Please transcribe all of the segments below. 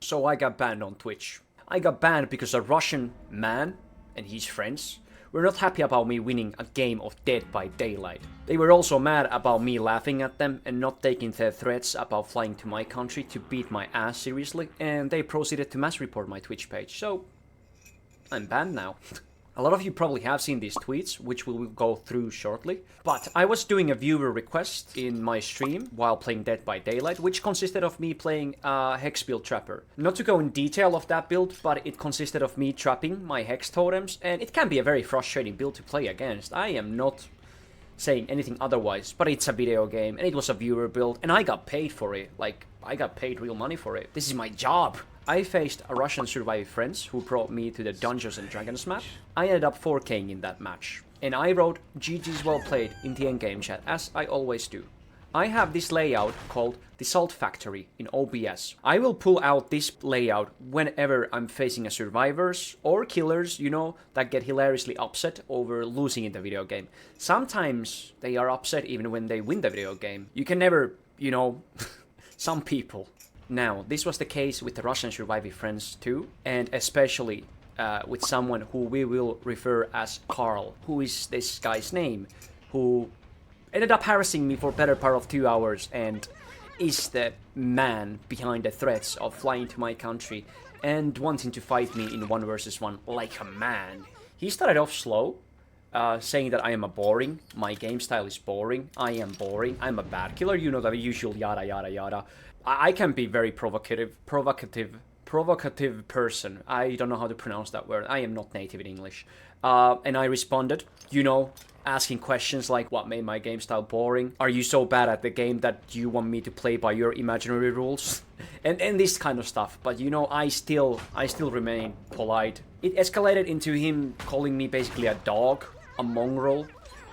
so I got banned on Twitch. I got banned because a Russian man and his friends were not happy about me winning a game of Dead by Daylight. They were also mad about me laughing at them and not taking their threats about flying to my country to beat my ass seriously, and they proceeded to mass report my Twitch page, so I'm banned now. A lot of you probably have seen these tweets, which we will go through shortly. But I was doing a viewer request in my stream while playing Dead by Daylight, which consisted of me playing a Hex build trapper. Not to go in detail of that build, but it consisted of me trapping my Hex totems, and it can be a very frustrating build to play against. I am not saying anything otherwise, but it's a video game, and it was a viewer build, and I got paid for it. Like, I got paid real money for it. This is my job. I faced a Russian surviving friends who brought me to the Dungeons and Dragons map. I ended up 4K'ing in that match. And I wrote GG's well played in the endgame chat, as I always do. I have this layout called the Salt Factory in OBS. I will pull out this layout whenever I'm facing a survivors or killers, you know, that get hilariously upset over losing in the video game. Sometimes they are upset even when they win the video game. You can never, you know, some people. Now, this was the case with the Russian surviving friends too, and especially with someone who we will refer as Carl, who is this guy's name, who ended up harassing me for better part of 2 hours and is the man behind the threats of flying to my country and wanting to fight me in 1 versus 1 like a man. He started off slow, saying that I am a boring, my game style is boring, I am boring, I'm a bad killer, you know, the usual yada yada yada. I can be very provocative person. I don't know how to pronounce that word. I am not native in English. And I responded, you know, asking questions like, what made my game style boring? Are you so bad at the game that you want me to play by your imaginary rules? and this kind of stuff. But you know, I still remain polite. It escalated into him calling me basically a dog, a mongrel,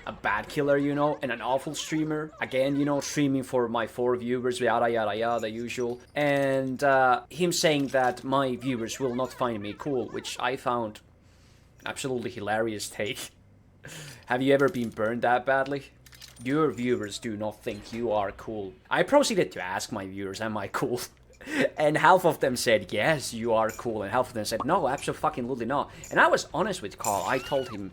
a bad killer, you know, and an awful streamer. Again, you know, streaming for my 4 viewers, yada yada yada, the usual. And him saying that my viewers will not find me cool, which I found absolutely hilarious take. Have you ever been burned that badly? Your viewers do not think you are cool. I proceeded to ask my viewers, am I cool? And half of them said, yes, you are cool. And half of them said, no, absolutely not. And I was honest with Carl. I told him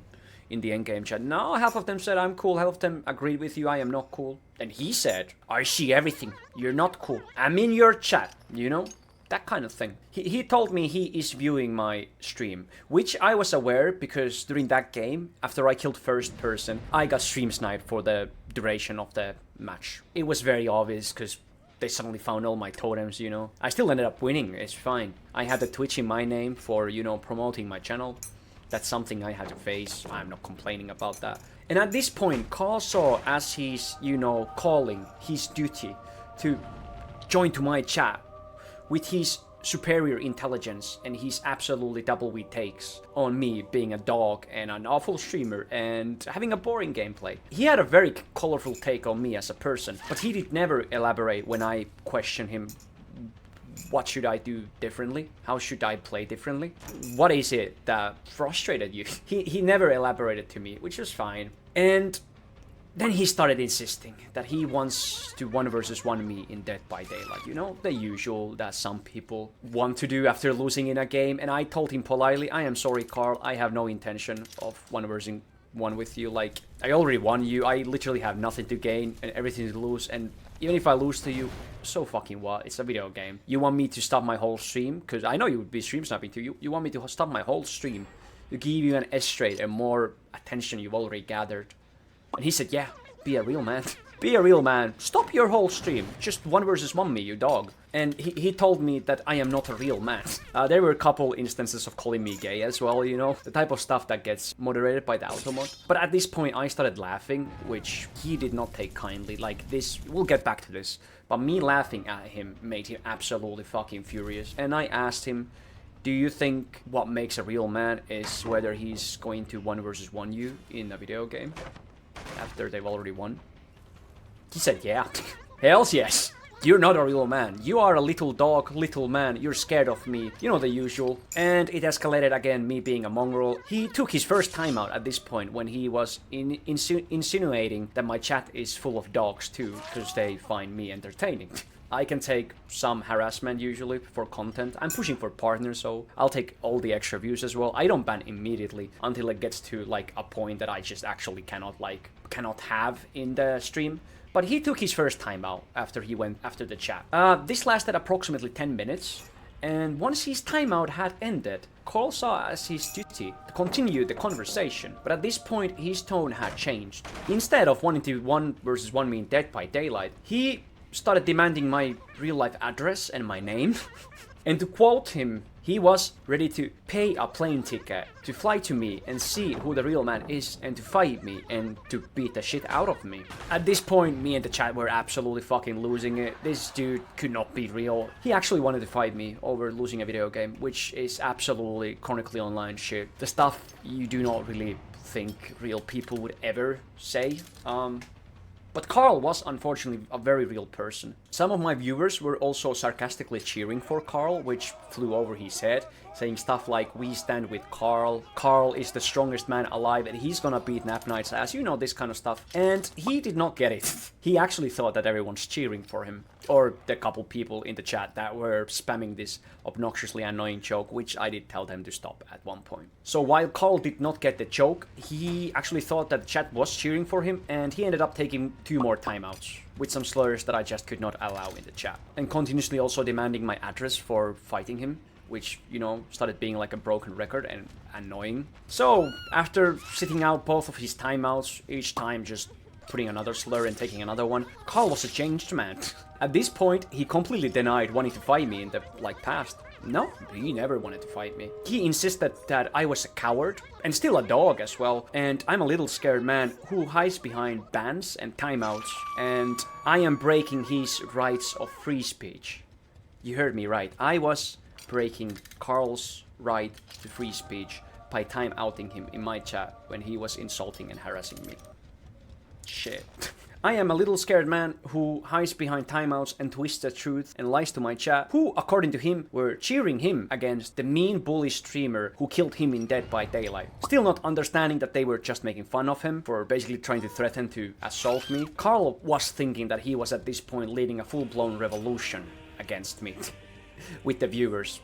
in the endgame chat, no, half of them said I'm cool, half of them agreed with you, I am not cool. And he said, I see everything, you're not cool, I'm in your chat, you know, that kind of thing. He told me he is viewing my stream, which I was aware because during that game, after I killed first person, I got stream sniped for the duration of the match. It was very obvious because they suddenly found all my totems, you know. I still ended up winning, it's fine. I had the Twitch in my name for, you know, promoting my channel. That's something I had to face. I'm not complaining about that. And at this point, Carl saw as he's, you know, calling his duty to join to my chat with his superior intelligence and his absolutely double we takes on me being a dog and an awful streamer and having a boring gameplay. He had a very colorful take on me as a person, but he did never elaborate when I questioned him. What should I do differently? How should I play differently? What is it that frustrated you? He never elaborated to me, which was fine. And then he started insisting that he wants to 1 versus 1 me in Dead by Daylight. You know, the usual that some people want to do after losing in a game. And I told him politely, I am sorry, Carl, I have no intention of 1 versus 1 with you. Like, I already won you, I literally have nothing to gain and everything to lose, and even if I lose to you, so fucking what? It's a video game. You want me to stop my whole stream? Because I know you would be stream snapping to you. You want me to stop my whole stream to give you an S-trade and more attention you've already gathered. And he said, yeah, be a real man. Be a real man. Stop your whole stream. Just 1 versus 1 me, you dog. And he told me that I am not a real man. There were a couple instances of calling me gay as well, you know. The type of stuff that gets moderated by the automod. But at this point, I started laughing, which he did not take kindly. Like this, we'll get back to this. But me laughing at him made him absolutely fucking furious. And I asked him, do you think what makes a real man is whether he's going to 1 versus 1 you in a video game? After they've already won? He said, yeah. Hells yes. You're not a real man. You are a little dog, little man. You're scared of me. You know the usual. And it escalated again, me being a mongrel. He took his first time out at this point when he was insinuating that my chat is full of dogs too, because they find me entertaining. I can take some harassment usually for content. I'm pushing for partners, so I'll take all the extra views as well. I don't ban immediately until it gets to like a point that I just actually cannot have in the stream. But he took his first time out after he went after the chat. This lasted approximately 10 minutes. And once his timeout had ended, Carl saw as his duty to continue the conversation, but at this point his tone had changed. Instead of wanting to 1v1 me in Dead by Daylight, he started demanding my real life address and my name. And to quote him, he was ready to pay a plane ticket to fly to me and see who the real man is and to fight me and to beat the shit out of me. At this point, me and the chat were absolutely fucking losing it. This dude could not be real. He actually wanted to fight me over losing a video game, which is absolutely chronically online shit. The stuff you do not really think real people would ever say. But Carl was unfortunately a very real person. Some of my viewers were also sarcastically cheering for Carl, which flew over his head, saying stuff like, "We stand with Carl, Carl is the strongest man alive and he's gonna beat napnide's ass," you know, this kind of stuff. And he did not get it. He actually thought that everyone's cheering for him. Or the couple people in the chat that were spamming this obnoxiously annoying joke, which I did tell them to stop at one point. So while Carl did not get the joke, he actually thought that the chat was cheering for him, and he ended up taking 2 more timeouts with some slurs that I just could not allow in the chat. And continuously also demanding my address for fighting him, which, you know, started being like a broken record and annoying. So after sitting out both of his timeouts, each time just putting another slur and taking another one, Carl was a changed man. At this point, he completely denied wanting to fight me in the, past. No, he never wanted to fight me. He insisted that I was a coward, and still a dog as well, and I'm a little scared man who hides behind bans and timeouts, and I am breaking his rights of free speech. You heard me right. I was breaking Carl's right to free speech by timeouting him in my chat when he was insulting and harassing me. Shit. I am a little scared man who hides behind timeouts and twists the truth and lies to my chat, who, according to him, were cheering him against the mean bully streamer who killed him in Dead by Daylight. Still not understanding that they were just making fun of him for basically trying to threaten to assault me. Carl was thinking that he was at this point leading a full-blown revolution against me with the viewers.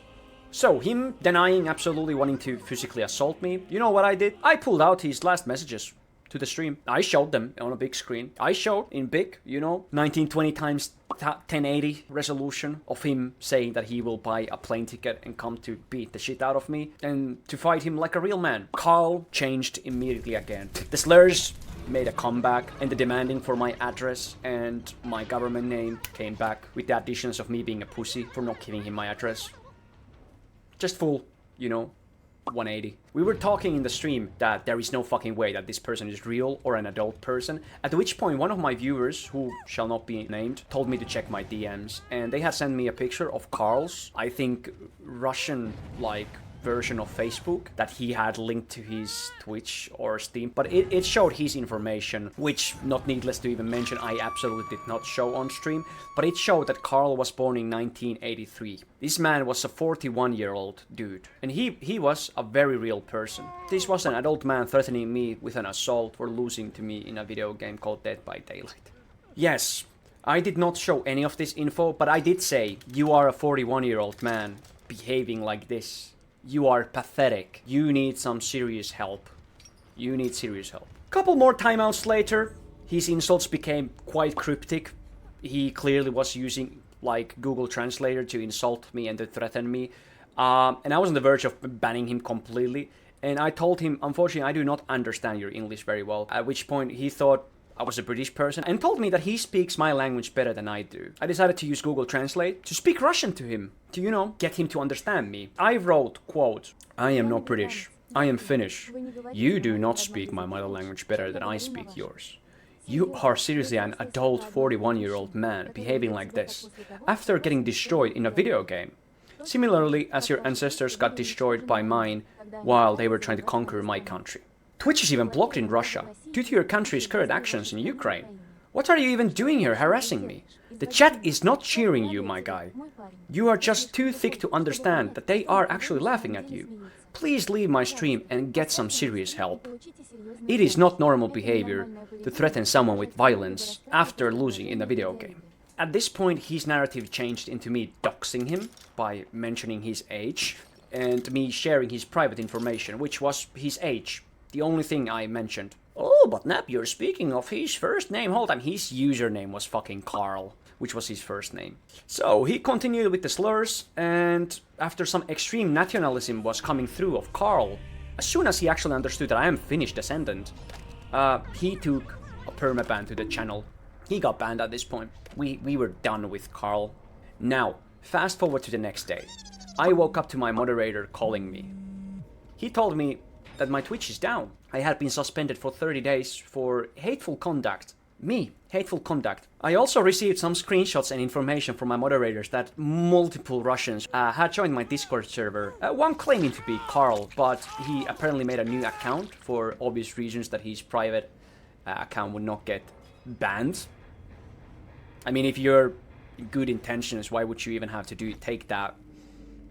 So, him denying absolutely wanting to physically assault me, you know what I did? I pulled out his last messages to the stream. I showed them on a big screen. I showed in big, you know, 1920 times 1080 resolution of him saying that he will buy a plane ticket and come to beat the shit out of me and to fight him like a real man. Carl changed immediately again. The slurs made a comeback, and the demanding for my address and my government name came back with the additions of me being a pussy for not giving him my address. Just full, you know, 180. We were talking in the stream that there is no fucking way that this person is real or an adult person, at which point one of my viewers, who shall not be named, told me to check my DMs, and they had sent me a picture of Carl's, I think, Russian, version of Facebook that he had linked to his Twitch or Steam, but it showed his information, which, not needless to even mention, I absolutely did not show on stream, but it showed that Carl was born in 1983. This man was a 41-year-old dude, and he was a very real person. This was an adult man threatening me with an assault for losing to me in a video game called Dead by Daylight. Yes, I did not show any of this info, but I did say, you are a 41-year-old man behaving like this. You are pathetic. You need some serious help. You need serious help. Couple more timeouts later, his insults became quite cryptic. He clearly was using Google Translator to insult me and to threaten me. And I was on the verge of banning him completely. And I told him, unfortunately, I do not understand your English very well. At which point he thought I was a British person and told me that he speaks my language better than I do. I decided to use Google Translate to speak Russian to him, to, you know, get him to understand me. I wrote, quote, "I am not British. I am Finnish. You do not speak my mother language better than I speak yours. You are seriously an adult 41-year-old man behaving like this after getting destroyed in a video game. Similarly as your ancestors got destroyed by mine while they were trying to conquer my country. Twitch is even blocked in Russia due to your country's current actions in Ukraine. What are you even doing here harassing me? The chat is not cheering you, my guy. You are just too thick to understand that they are actually laughing at you. Please leave my stream and get some serious help. It is not normal behavior to threaten someone with violence after losing in a video game." At this point, his narrative changed into me doxing him by mentioning his age, and me sharing his private information, which was his age. The only thing I mentioned. Oh, but Nap, you're speaking of his first name. Hold on, his username was fucking Carl, which was his first name. So he continued with the slurs, and after some extreme nationalism was coming through of Carl, as soon as he actually understood that I am Finnish descendant, he took a permaban to the channel. He got banned at this point. We were done with Carl. Now, fast forward to the next day. I woke up to my moderator calling me. He told me that my Twitch is down. I had been suspended for 30 days for hateful conduct. Hateful conduct. I also received some screenshots and information from my moderators that multiple Russians had joined my Discord server. One claiming to be Carl, but he apparently made a new account for obvious reasons that his private account would not get banned. I mean, if you're good intentions, why would you even have to take that?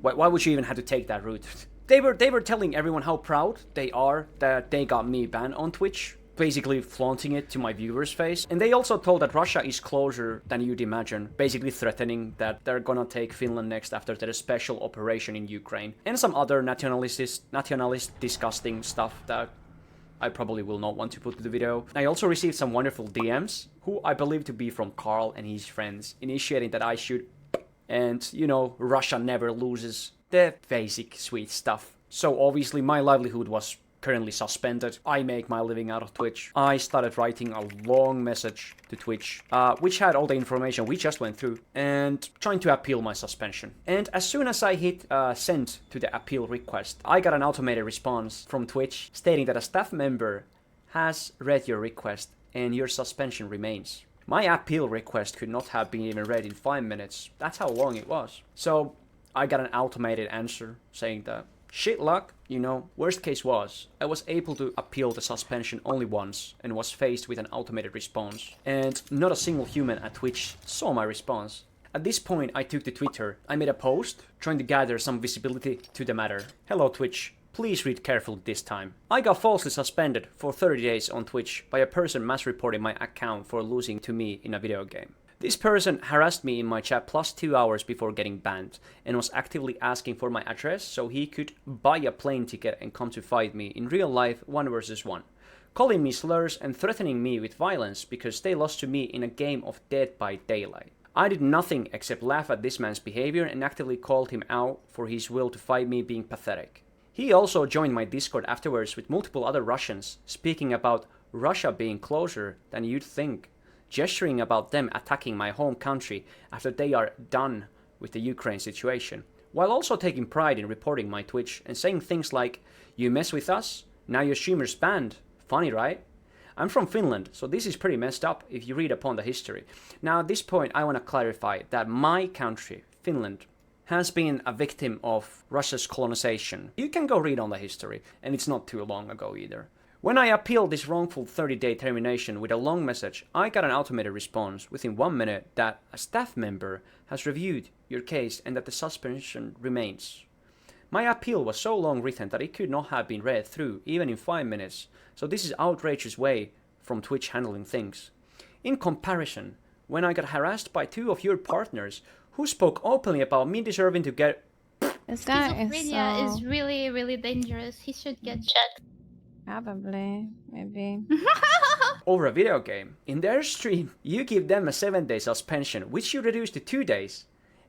Why would you even have to take that route? They were telling everyone how proud they are that they got me banned on Twitch, basically flaunting it to my viewers' face. And they also told that Russia is closer than you'd imagine, basically threatening that they're gonna take Finland next after their special operation in Ukraine. And some other nationalist disgusting stuff that I probably will not want to put to the video. I also received some wonderful DMs, who I believe to be from Carl and his friends, initiating that I should, and you know, Russia never loses. The basic sweet stuff. So obviously my livelihood was currently suspended. I make my living out of Twitch. I started writing a long message to Twitch, which had all the information we just went through, and trying to appeal my suspension. And as soon as I hit send to the appeal request, I got an automated response from Twitch stating that a staff member has read your request and your suspension remains. My appeal request could not have been even read in 5 minutes. That's how long it was. So I got an automated answer saying that shit luck, you know, worst case was I was able to appeal the suspension only once and was faced with an automated response. And not a single human at Twitch saw my response. At this point, I took to Twitter. I made a post trying to gather some visibility to the matter. Hello Twitch, please read carefully this time. I got falsely suspended for 30 days on Twitch by a person mass reporting my account for losing to me in a video game. This person harassed me in my chat plus 2 hours before getting banned and was actively asking for my address so he could buy a plane ticket and come to fight me in real life 1 versus 1, calling me slurs and threatening me with violence because they lost to me in a game of Dead by Daylight. I did nothing except laugh at this man's behavior and actively called him out for his will to fight me being pathetic. He also joined my Discord afterwards with multiple other Russians speaking about Russia being closer than you'd think, gesturing about them attacking my home country after they are done with the Ukraine situation, while also taking pride in reporting my Twitch and saying things like, you mess with us, now your streamer's banned. Funny, right? I'm from Finland, so this is pretty messed up if you read upon the history. Now at this point I want to clarify that my country, Finland, has been a victim of Russia's colonization. You can go read on the history, and it's not too long ago either. When I appealed this wrongful 30-day termination with a long message, I got an automated response within 1 minute that a staff member has reviewed your case and that the suspension remains. My appeal was so long written that it could not have been read through even in 5 minutes, so this is outrageous way from Twitch handling things. In comparison, when I got harassed by 2 of your partners who spoke openly about me deserving to get... This guy is really, really dangerous. He should get checked. Probably, maybe. over a video game. In their stream, you give them a 7-day suspension, which you reduce to 2 days.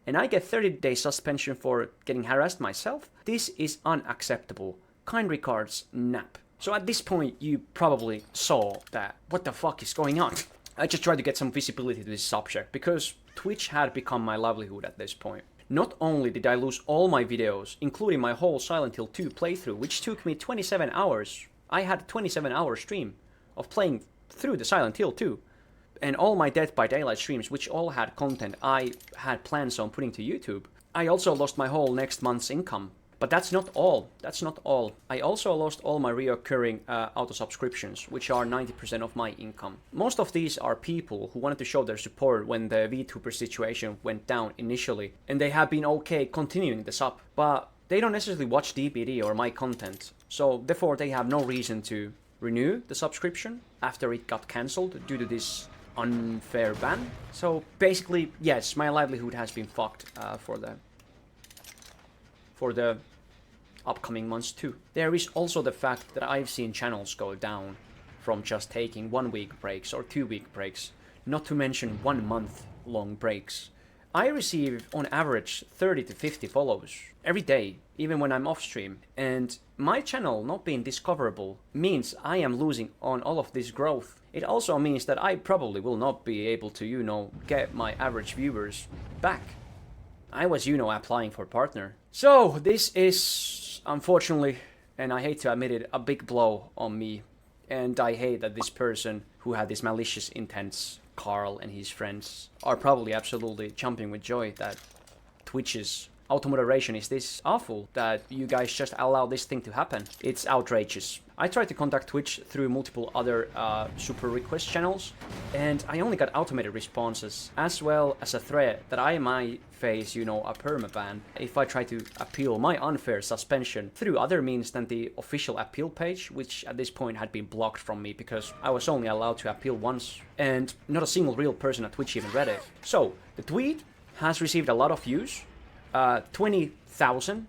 And I get 30-day suspension for getting harassed myself? This is unacceptable. Kind regards, Nap. So at this point, you probably saw that, what the fuck is going on? I just tried to get some visibility to this subject, because Twitch had become my livelihood at this point. Not only did I lose all my videos, including my whole Silent Hill 2 playthrough, which took me 27 hours. I had a 27-hour stream of playing through the Silent Hill 2. And all my Dead by Daylight streams, which all had content I had plans on putting to YouTube. I also lost my whole next month's income. But that's not all. That's not all. I also lost all my reoccurring auto subscriptions, which are 90% of my income. Most of these are people who wanted to show their support when the Vtuber situation went down initially, and they have been okay continuing the sub. But they don't necessarily watch DBD or my content, so therefore they have no reason to renew the subscription after it got cancelled due to this unfair ban. So basically, yes, my livelihood has been fucked for the upcoming months too. There is also the fact that I've seen channels go down from just taking 1 week breaks or 2 week breaks, not to mention 1 month long breaks. I receive on average 30 to 50 follows every day, even when I'm off stream. And my channel not being discoverable means I am losing on all of this growth. It also means that I probably will not be able to, you know, get my average viewers back. I was, you know, applying for partner. So this is, unfortunately, and I hate to admit it, a big blow on me. And I hate that this person who had these malicious intents, Carl and his friends, are probably absolutely jumping with joy that Twitch's auto-moderation is this awful, that you guys just allow this thing to happen. It's outrageous. I tried to contact Twitch through multiple other super request channels, and I only got automated responses, as well as a threat that I might face, you know, a permaban if I try to appeal my unfair suspension through other means than the official appeal page, which at this point had been blocked from me because I was only allowed to appeal once, and not a single real person at Twitch even read it. So, the tweet has received a lot of views, 21,000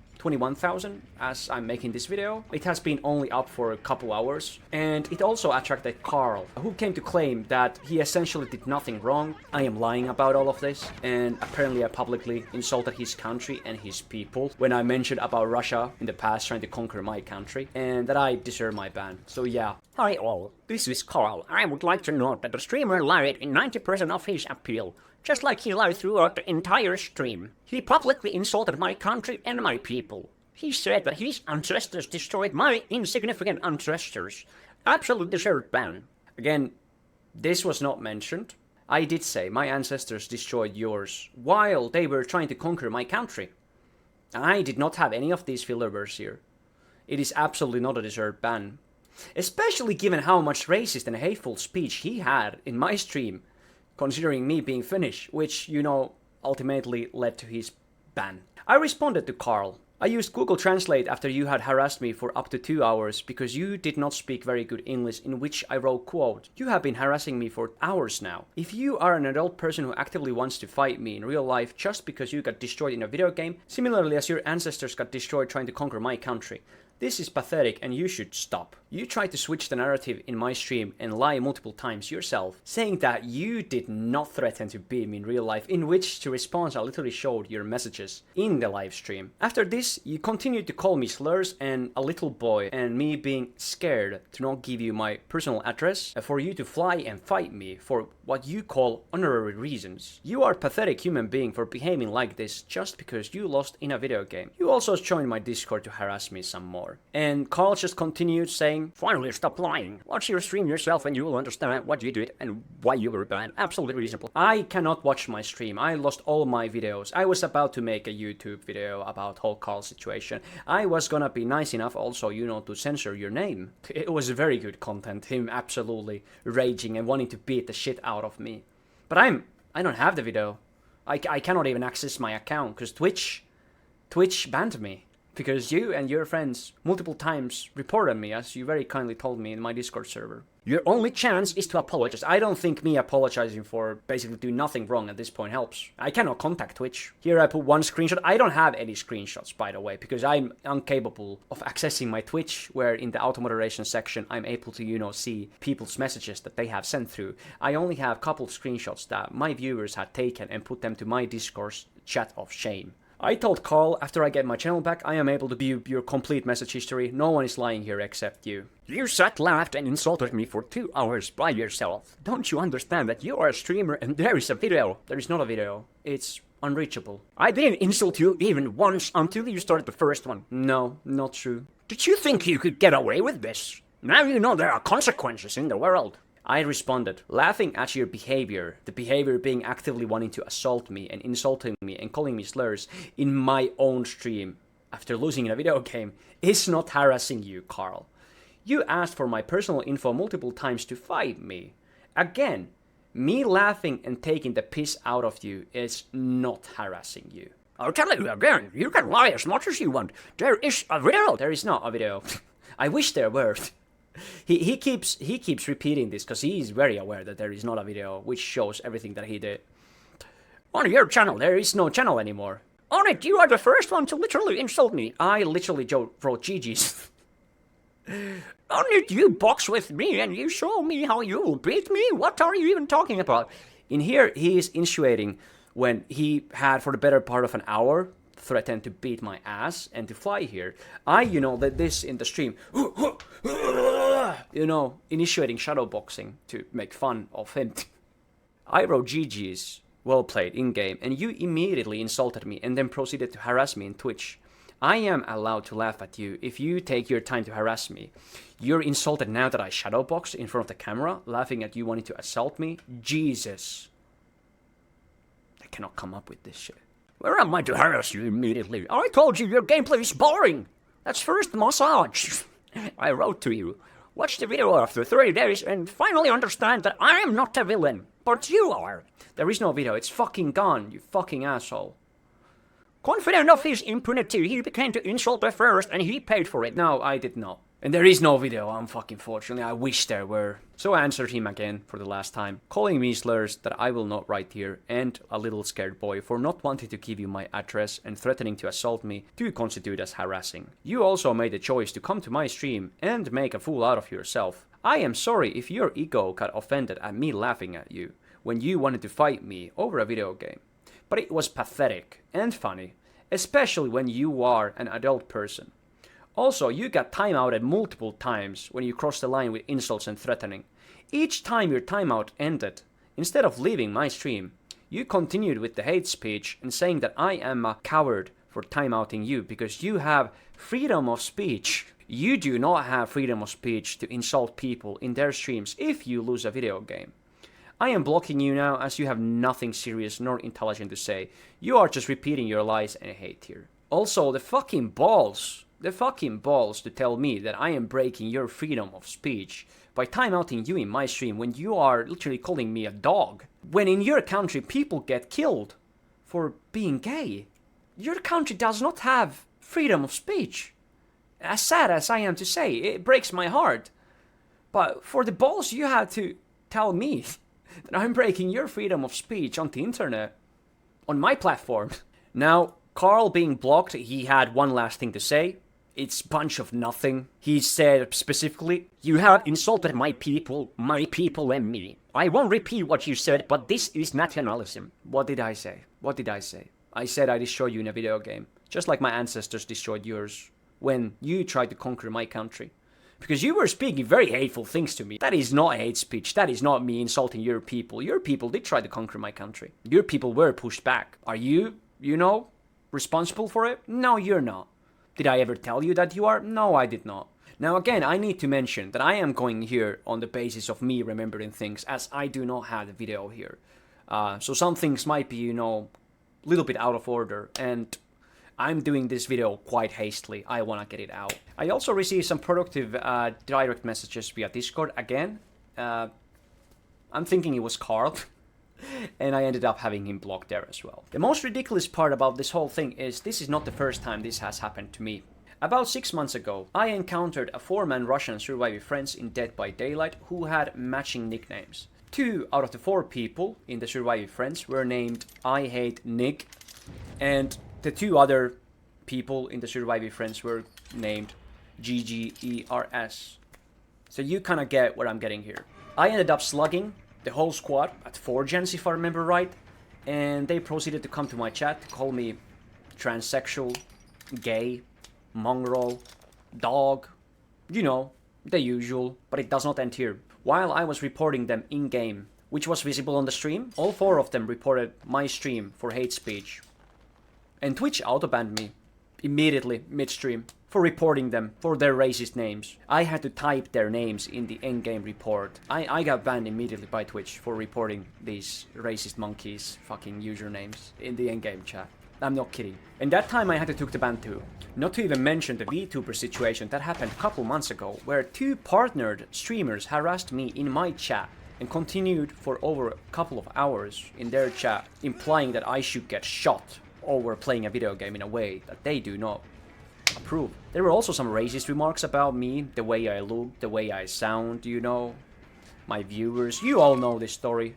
as I'm making this video. It has been only up for a couple hours, and it also attracted Carl, who came to claim that he essentially did nothing wrong. I am lying about all of this, and apparently I publicly insulted his country and his people when I mentioned about Russia in the past trying to conquer my country, and that I deserve my ban. So yeah. Hi all, this is Carl. I would like to note that the streamer lied in 90% of his appeal, just like he lied throughout the entire stream. He publicly insulted my country and my people. He said that his ancestors destroyed my insignificant ancestors. Absolutely deserved ban. Again, this was not mentioned. I did say my ancestors destroyed yours while they were trying to conquer my country. I did not have any of these filler words here. It is absolutely not a deserved ban. Especially given how much racist and hateful speech he had in my stream, considering me being Finnish, which, you know, ultimately led to his ban. I responded to Carl. I used Google Translate after you had harassed me for up to 2 hours because you did not speak very good English, in which I wrote, quote, "You have been harassing me for hours now. If you are an adult person who actively wants to fight me in real life just because you got destroyed in a video game, similarly as your ancestors got destroyed trying to conquer my country, this is pathetic and you should stop. You tried to switch the narrative in my stream and lie multiple times yourself, saying that you did not threaten to beat me in real life, in which to respond I literally showed your messages in the live stream. After this, you continued to call me slurs and a little boy, and me being scared to not give you my personal address for you to fly and fight me for what you call honorary reasons. You are a pathetic human being for behaving like this just because you lost in a video game. You also joined my Discord to harass me some more." And Carl just continued saying, "Finally, stop lying. Watch your stream yourself and you will understand what you did and why you were banned. Absolutely reasonable." I cannot watch my stream. I lost all my videos. I was about to make a YouTube video about whole Carl situation. I was gonna be nice enough also, you know, to censor your name. It was very good content. Him absolutely raging and wanting to beat the shit out of me. But I don't have the video. I cannot even access my account because Twitch banned me. Because you and your friends multiple times reported me, as you very kindly told me in my Discord server. Your only chance is to apologize. I don't think me apologizing for basically doing nothing wrong at this point helps. I cannot contact Twitch. Here I put one screenshot. I don't have any screenshots, by the way, because I'm incapable of accessing my Twitch, where in the auto moderation section I'm able to, you know, see people's messages that they have sent through. I only have a couple screenshots that my viewers had taken and put them to my Discord chat of shame. I told Carl, after I get my channel back, I am able to view your complete message history. No one is lying here except you. You sat, laughed, and insulted me for 2 hours by yourself. Don't you understand that you are a streamer and there is a video? There is not a video. It's unreachable. I didn't insult you even once until you started the first one. No, not true. Did you think you could get away with this? Now you know there are consequences in the world. I responded, laughing at your behavior, the behavior being actively wanting to assault me and insulting me and calling me slurs in my own stream after losing in a video game is not harassing you, Carl. You asked for my personal info multiple times to fight me. Again, me laughing and taking the piss out of you is not harassing you. I'll tell you again, you can lie as much as you want. There is a video. There is not a video. I wish there were. He keeps repeating this because he is very aware that there is not a video which shows everything that he did. On your channel, There is no channel anymore. on it, you are the first one to literally insult me. I literally wrote GG's. On it, you box with me and you show me how you'll beat me. What are you even talking about? In here, he is insinuating when he had for the better part of an hour threatened to beat my ass and to fly here. I, did this in the stream. Initiating shadowboxing to make fun of him. I wrote GG's, well played, in-game, and you immediately insulted me and then proceeded to harass me in Twitch. I am allowed to laugh at you if you take your time to harass me. You're insulted now that I shadowboxed in front of the camera, laughing at you wanting to assault me? Jesus. I cannot come up with this shit. Where am I to harass you immediately? I told you your gameplay is boring. That's first massage. I wrote to you. Watch the video after 30 days and finally understand that I am not a villain, but you are. There is no video. It's fucking gone, you fucking asshole. Confident of his impunity, he began to insult me first and he paid for it. No, I did not. And there is no video, unfortunately. I wish there were. So I answered him again for the last time, calling me slurs that I will not write here, and a little scared boy for not wanting to give you my address and threatening to assault me do constitute as harassing. You also made the choice to come to my stream and make a fool out of yourself. I am sorry if your ego got offended at me laughing at you when you wanted to fight me over a video game. But it was pathetic and funny, especially when you are an adult person. Also, you got timeouted multiple times when you crossed the line with insults and threatening. Each time your timeout ended, instead of leaving my stream, you continued with the hate speech and saying that I am a coward for timeouting you because you have freedom of speech. You do not have freedom of speech to insult people in their streams if you lose a video game. I am blocking you now as you have nothing serious nor intelligent to say. You are just repeating your lies and hate here. Also, the fucking balls to tell me that I am breaking your freedom of speech by timeouting you in my stream when you are literally calling me a dog. When in your country people get killed for being gay. Your country does not have freedom of speech. As sad as I am to say, it breaks my heart. But for the balls you have to tell me that I'm breaking your freedom of speech on the internet, on my platform. Now, Carl being blocked, he had one last thing to say. It's bunch of nothing. He said specifically, you have insulted my people and me. I won't repeat what you said, but this is nationalism. What did I say? I said I destroyed you in a video game, just like my ancestors destroyed yours when you tried to conquer my country. Because you were speaking very hateful things to me. That is not hate speech. That is not me insulting your people. Your people did try to conquer my country. Your people were pushed back. Are you, responsible for it? No, you're not. Did I ever tell you that you are? No, I did not. Now again, I need to mention that I am going here on the basis of me remembering things, as I do not have the video here. So some things might be, a little bit out of order, and I'm doing this video quite hastily. I want to get it out. I also received some productive direct messages via Discord again. I'm thinking it was Carl. And I ended up having him blocked there as well. The most ridiculous part about this whole thing is this is not the first time this has happened to me. About 6 months ago, I encountered a 4-man Russian survivor friends in Dead by Daylight who had matching nicknames. 2 out of the 4 people in the survivor friends were named I Hate Nick, and the 2 other people in the survivor friends were named GGERS. So you kind of get what I'm getting here. I ended up slugging the whole squad at 4 gens, if I remember right, and they proceeded to come to my chat to call me transsexual, gay, mongrel, dog, the usual, but it does not end here. While I was reporting them in-game, which was visible on the stream, all 4 of them reported my stream for hate speech. And Twitch auto-banned me immediately mid-stream for reporting them for their racist names. I had to type their names in the in-game report. I got banned immediately by Twitch for reporting these racist monkeys' fucking usernames in the in-game chat. I'm not kidding. And that time I had to took the ban too. Not to even mention the Vtuber situation that happened a couple months ago, where 2 partnered streamers harassed me in my chat and continued for over a couple of hours in their chat, implying that I should get shot over playing a video game in a way that they do not approve. There were also some racist remarks about me, the way I look, the way I sound, you know. My viewers, you all know this story.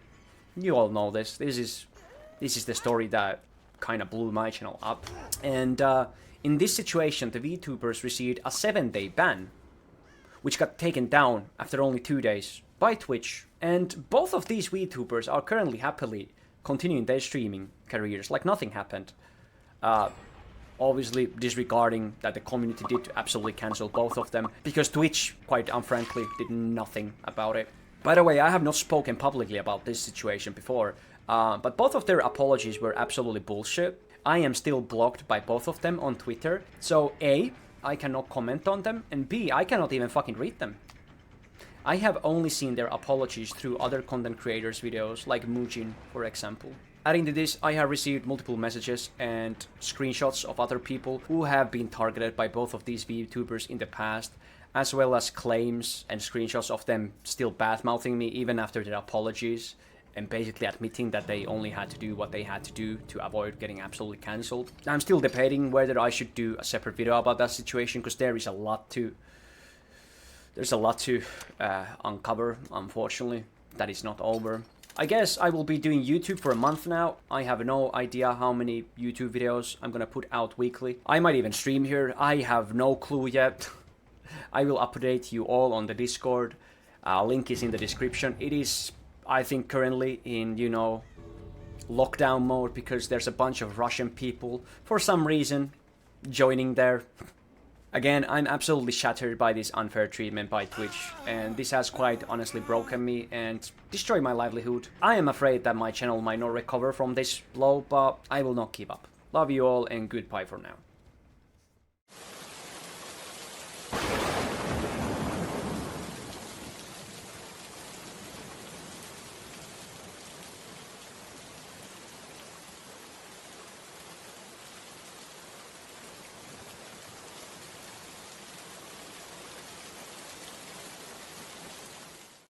You all know this. This is the story that kind of blew my channel up. And in this situation, the Vtubers received a 7-day ban, which got taken down after only 2 days by Twitch. And both of these Vtubers are currently happily continuing their streaming careers like nothing happened. Obviously disregarding that the community did absolutely cancel both of them, because Twitch, quite unfrankly, did nothing about it. By the way, I have not spoken publicly about this situation before, but both of their apologies were absolutely bullshit. I am still blocked by both of them on Twitter, so A, I cannot comment on them, and B, I cannot even fucking read them. I have only seen their apologies through other content creators' videos, like Mujin, for example. Adding to this, I have received multiple messages and screenshots of other people who have been targeted by both of these VTubers in the past, as well as claims and screenshots of them still bad-mouthing me even after their apologies, and basically admitting that they only had to do what they had to do to avoid getting absolutely cancelled. I'm still debating whether I should do a separate video about that situation, because there's a lot to uncover, unfortunately. That is not over. I guess I will be doing YouTube for a month now. I have no idea how many YouTube videos I'm gonna put out weekly. I might even stream here. I have no clue yet. I will update you all on the Discord. Link is in the description. It is, I think, currently in, you know, lockdown mode, because there's a bunch of Russian people, for some reason, joining there. Again, I'm absolutely shattered by this unfair treatment by Twitch, and this has quite honestly broken me and destroyed my livelihood. I am afraid that my channel might not recover from this blow, but I will not give up. Love you all, and goodbye for now.